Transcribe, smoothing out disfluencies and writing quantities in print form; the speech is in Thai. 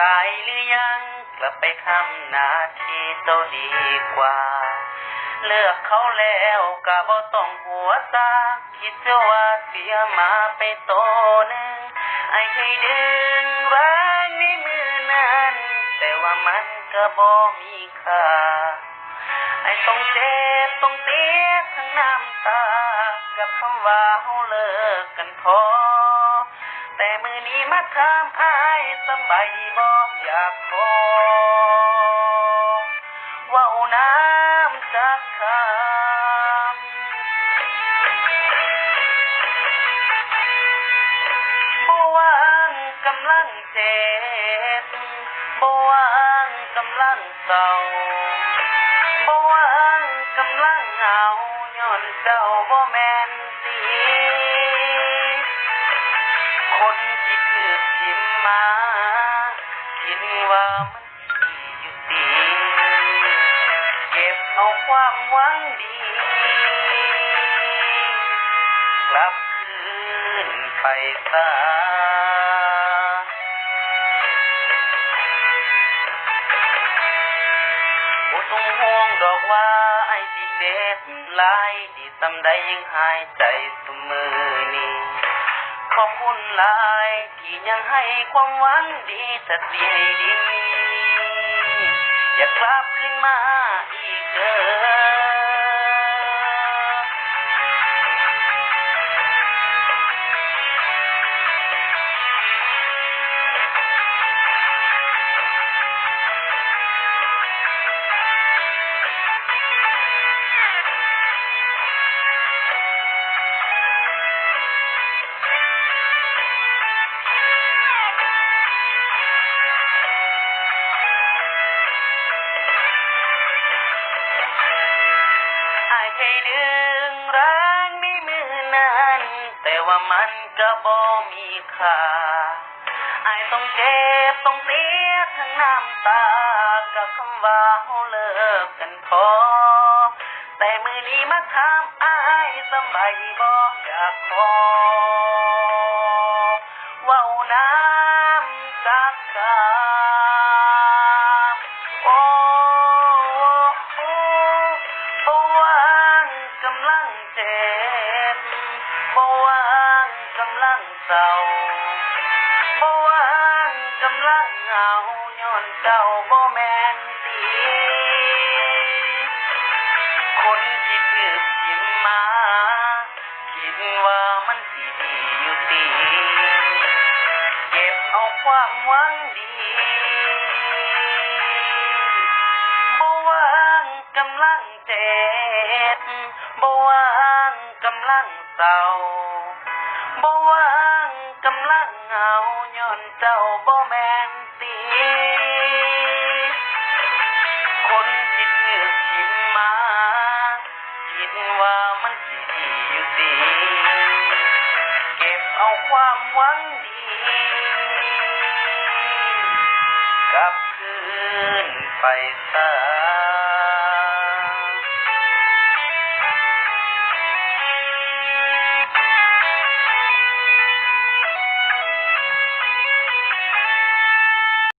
ตายหรือยังกลับไปทำหน้าที่เจ้าดีกว่าเลือกเขาแล้วก็บ่ต้องหัวตาคิดเสียว่าเสียมาไปโตนึงไอ้เคยดึงรักในมือนั้นแต่ว่ามันก็บ่มีค่าไอ้ต้องเจ็บต้องเสียทั้งน้ำตากับคำว่าเฮาเลิกกันพอแต่มือนี้มาถามอ้ายสำบายดีบ่อยากขอเว้าน้ำจักคำบ่วางกำลังเจ็บบ่วางกำลังเศร้าบ่วางกำลังเหงาย้อนเจ้าบ่แม่นสิคนที่ถูกทิ่มมาคิดว่ามันสิอยู่ดีเก็บเอาความหวังดีกลับคืนไปซะบ่ต้องห่วงดอกว่าไอ้สิเจ็บหลายดีสำใดยังหายใจเสมอนี้ขอบคุณหลายที่ยังให้ความหวังดีสติให้ดีอยากกลับขึ้นมาอีกเด้อเคยดึงรักในมือนั้นแต่ว่ามันก็บ่มีค่าอ้ายต้องเจ็บต้องเสียทั้งน้ำตากับคำว่าเฮาเลิกกันพอแต่มือนี้มาถามอ้ายสำบายดีบ่อยากขอเว้าน้ำจักคำกำลังเจ็บบ่วางกำลังเศร้าบ่วางกำลังเหงาย้อนเจ้าบ่แม่นสิคนที่ถูกทิ่มมาคิดว่ามันสิดีอยู่ติเก็บเอาความหวังดีบ่วางกำลังเจ็บบ่วางกำลังเศร้าบ่วางกำลังเหงาย้อนเจ้าบ่แม่นสิคนที่ถูกทิ่มมาคิดว่ามันสิดีอยู่ติเก็บเอาความหวังดีกลับคืนไปซะ